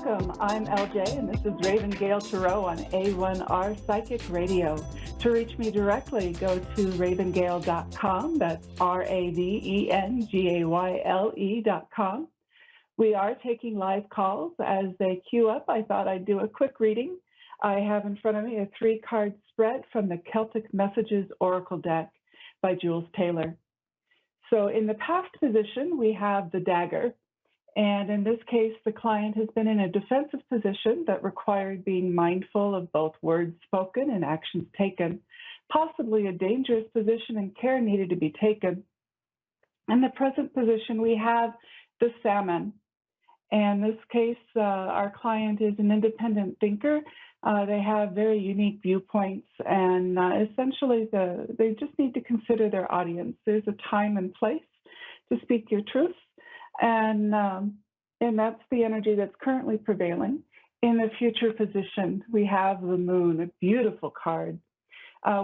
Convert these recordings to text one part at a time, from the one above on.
Welcome. I'm LJ, and this is Ravengayle Tarot on A1R Psychic Radio. To reach me directly, go to ravengayle.com. That's RAVENGAYLE.com. We are taking live calls. As they queue up, I thought I'd do a quick reading. I have in front of me a 3-card spread from the Celtic Messages Oracle deck by Jules Taylor. So in the past position, we have the dagger. And in this case, the client has been in a defensive position that required being mindful of both words spoken and actions taken. Possibly a dangerous position and care needed to be taken. In the present position, we have the salmon. And in this case, our client is an independent thinker. They have very unique viewpoints, and essentially they just need to consider their audience. There's a time and place to speak your truth. And that's the energy that's currently prevailing. In the future position, we have the moon, a beautiful card.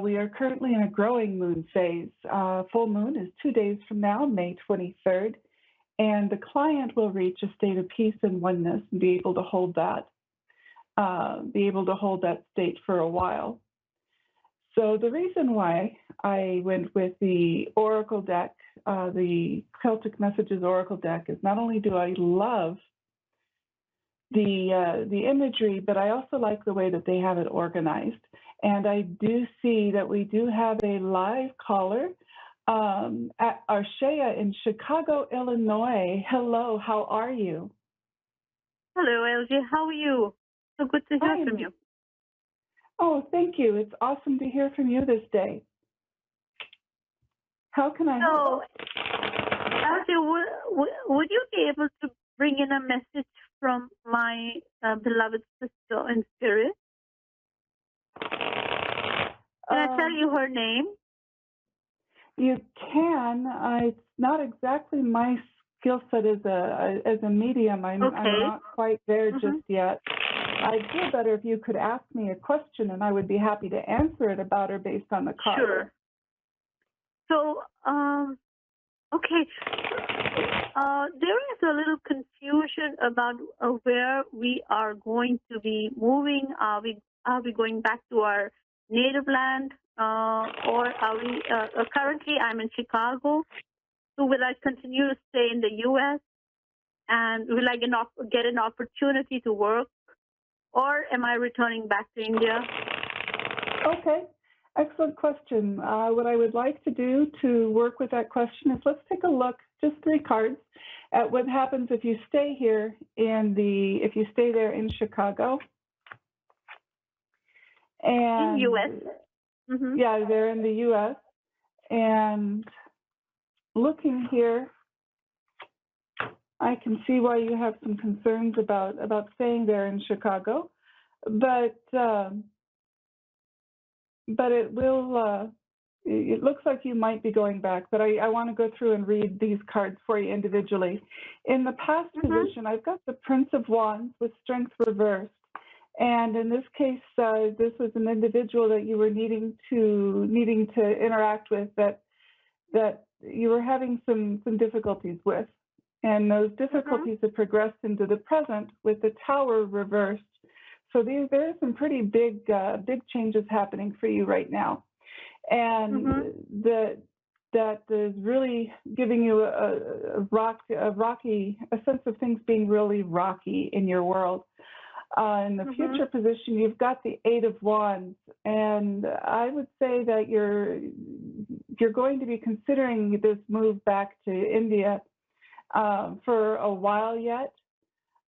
We are currently in a growing moon phase. Full moon is 2 days from now, May 23rd, and the client will reach a state of peace and oneness and be able to hold that, state for a while. So the reason why I went with the Oracle deck, the Celtic Messages Oracle deck, is not only do I love the imagery, but I also like the way that they have it organized. And I do see that we do have a live caller at Arshea in Chicago, Illinois. Hello, how are you? Hello, LJ. How are you? So good to hear from you. Oh, thank you. It's awesome to hear from you this day. How can I help? LJ, would you be able to bring in a message from my beloved sister in spirit? Can I tell you her name? You can. It's not exactly my skill set as a medium. I'm not quite there just yet. I'd feel better if you could ask me a question, and I would be happy to answer it about her based on the card. Sure. So, okay. There is a little confusion about where we are going to be moving. Are we going back to our native land, or are we? Currently, I'm in Chicago. So, will I continue to stay in the U.S. and will I get an opportunity to work? Or am I returning back to India? Okay, excellent question. What I would like to do to work with that question is let's take a look, just 3 cards, at what happens if you stay here if you stay there in Chicago. And in U.S. Mm-hmm. Yeah, they're in the U.S. And looking here, I can see why you have some concerns about staying there in Chicago, but it will. It looks like you might be going back, but I want to go through and read these cards for you individually. In the past position, I've got the Prince of Wands with Strength reversed, and in this case, this was an individual that you were needing to interact with that you were having some difficulties with. And those difficulties have progressed into the present with the Tower reversed. So there are some pretty big changes happening for you right now. And that is really giving you a sense of things being really rocky in your world. In the future position, you've got the 8 of Wands. And I would say that you're going to be considering this move back to India for a while yet,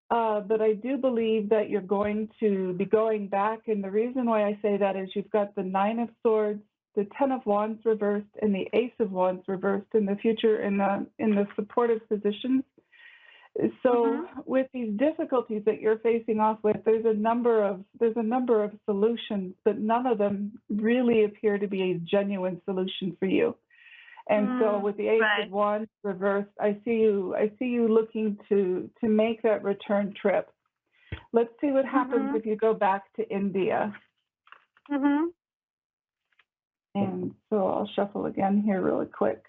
but I do believe that you're going to be going back, and the reason why I say that is you've got the 9 of Swords, the 10 of Wands reversed, and the Ace of Wands reversed in the future in the supportive positions. So with these difficulties that you're facing off with, there's a number of solutions, but none of them really appear to be a genuine solution for you. And so with the Ace of Wands reversed, I see you looking to make that return trip. Let's see what happens if you go back to India. And so I'll shuffle again here really quick.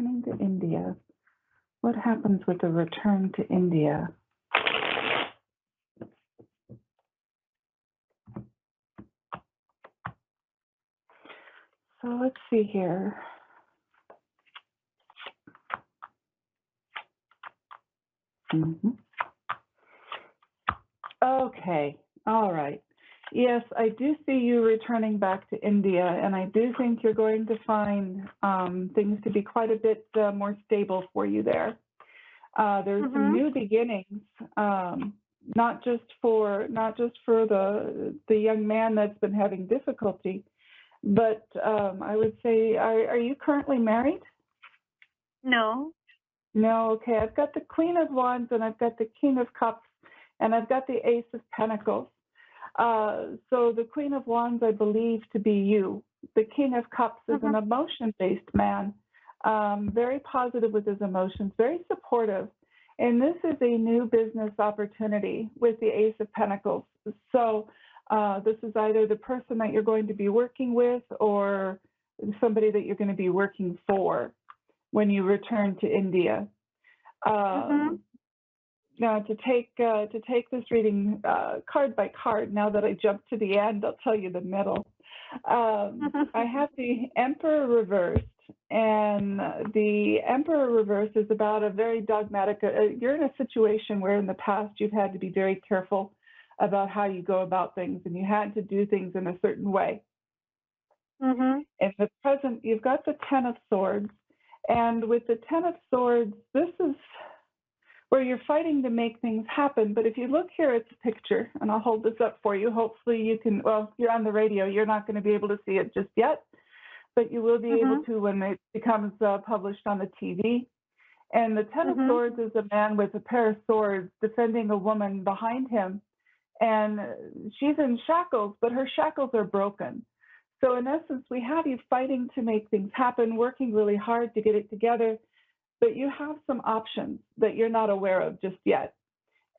returning to India. What happens with the return to India? So let's see here. Okay, all right. Yes, I do see you returning back to India, and I do think you're going to find things to be quite a bit more stable for you there. There's some new beginnings, not just for the young man that's been having difficulty, but I would say, are you currently married? No. No, okay. I've got the Queen of Wands, and I've got the King of Cups, and I've got the Ace of Pentacles. So the Queen of Wands, I believe to be you. The King of Cups is an emotion-based man, very positive with his emotions, very supportive. And this is a new business opportunity with the Ace of Pentacles. So this is either the person that you're going to be working with or somebody that you're going to be working for when you return to India. Now, to take this reading card by card, now that I jumped to the end, I'll tell you the middle. I have the Emperor reversed, and the Emperor reversed is about a very dogmatic, you're in a situation where in the past you've had to be very careful about how you go about things, and you had to do things in a certain way. In the present, you've got the Ten of Swords, and with the Ten of Swords, this is where you're fighting to make things happen. But if you look here at the picture, and I'll hold this up for you, hopefully you can, well, you're on the radio, you're not going to be able to see it just yet, but you will be able to when it becomes published on the TV. And the Ten of Swords is a man with a pair of swords defending a woman behind him. And she's in shackles, but her shackles are broken. So in essence, we have you fighting to make things happen, working really hard to get it together, but you have some options that you're not aware of just yet.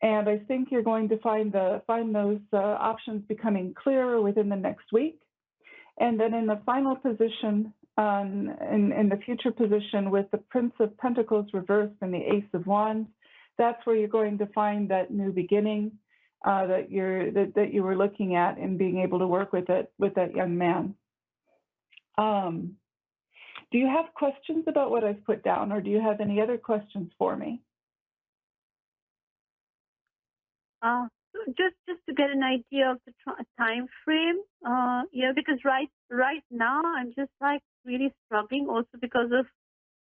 And I think you're going to find those options becoming clearer within the next week. And then in the final position, in the future position with the Prince of Pentacles reversed and the Ace of Wands, that's where you're going to find that new beginning that you were looking at and being able to work with that young man. Do you have questions about what I've put down, or do you have any other questions for me? Just to get an idea of the time frame, yeah, because right now I'm just like really struggling, also because of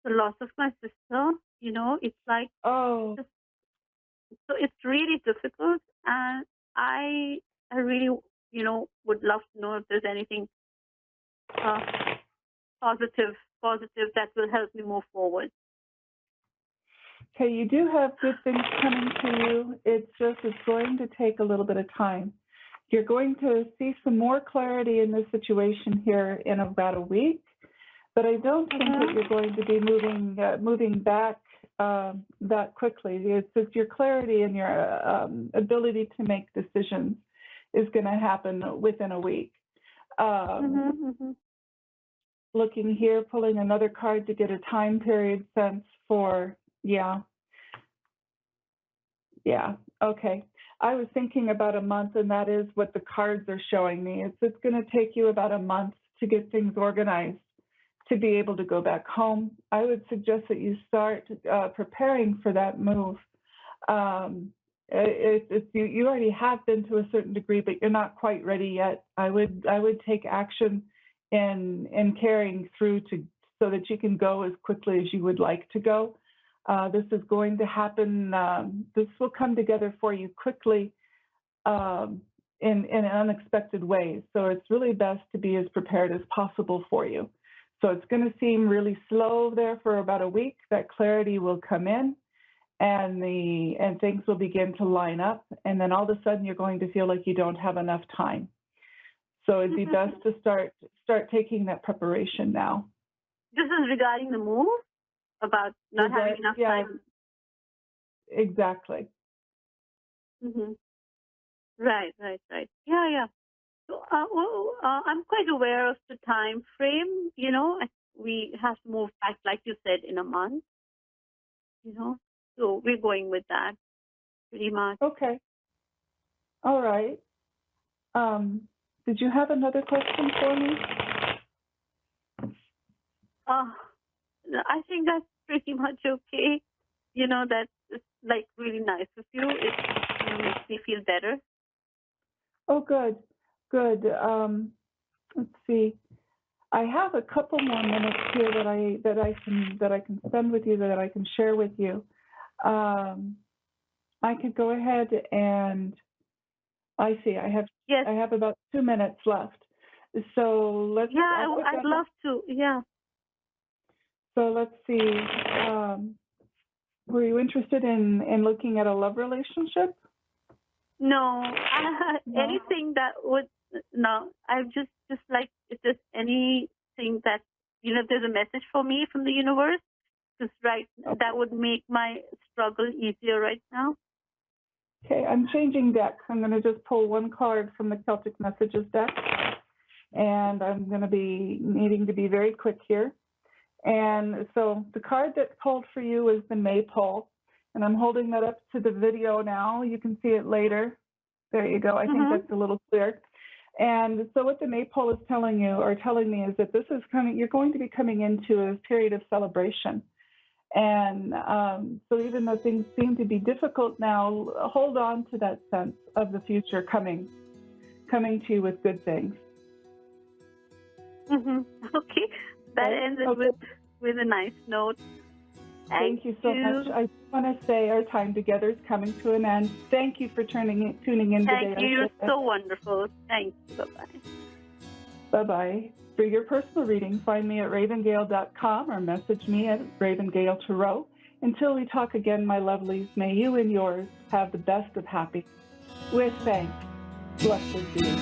the loss of my sister. You know, it's like so it's really difficult, and I really would love to know if there's anything positive that will help me move forward. Okay, you do have good things coming to you. It's going to take a little bit of time. You're going to see some more clarity in this situation here in about a week, but I don't think that you're going to be moving back that quickly. It's just your clarity and your ability to make decisions is going to happen within a week. Looking here, pulling another card to get a time period sense for, yeah, okay. I was thinking about a month, and that is what the cards are showing me. It's going to take you about a month to get things organized, to be able to go back home. I would suggest that you start preparing for that move. You already have been to a certain degree, but you're not quite ready yet. I would take action in carrying through so that you can go as quickly as you would like to go. This is going to happen. This will come together for you quickly in unexpected ways. So it's really best to be as prepared as possible for you. So it's going to seem really slow there for about a week. That clarity will come in, and things will begin to line up. And then all of a sudden, you're going to feel like you don't have enough time. So it'd be best to start taking that preparation now. This is regarding the move, about not having enough time. Exactly. Right. Yeah. So, I'm quite aware of the time frame. You know, we have to move back, like you said, in a month. So we're going with that pretty much. Okay. All right. Did you have another question for me? I think that's pretty much okay. That's like really nice of you. It makes me feel better. Oh, good. Good. Let's see. I have a couple more minutes here that I can spend with you, that I can share with you. I could go ahead and I see. Yes. I have about 2 minutes left. So let's. Yeah, I'd love to. Yeah. So let's see. Were you interested in looking at a love relationship? No. No. Anything that would. No. I just like if there's anything that there's a message for me from the universe. Because that would make my struggle easier right now. Okay, I'm changing decks. I'm going to just pull one card from the Celtic Messages deck, and I'm going to be needing to be very quick here. And so the card that pulled for you is the Maypole, and I'm holding that up to the video now. You can see it later. There you go. I think that's a little clear. And so what the Maypole is telling me is that this is you're going to be coming into a period of celebration. And so even though things seem to be difficult now, hold on to that sense of the future coming to you with good things. Okay. That ended with a nice note. Thank you so much. I want to say our time together is coming to an end. Thank you for tuning in today. Thank you. You're so wonderful. Thanks. Bye-bye. Bye-bye. For your personal reading, find me at Ravengayle.com or message me at Ravengayle Tarot. Until we talk again, my lovelies, may you and yours have the best of happiness. With thanks, blessed be.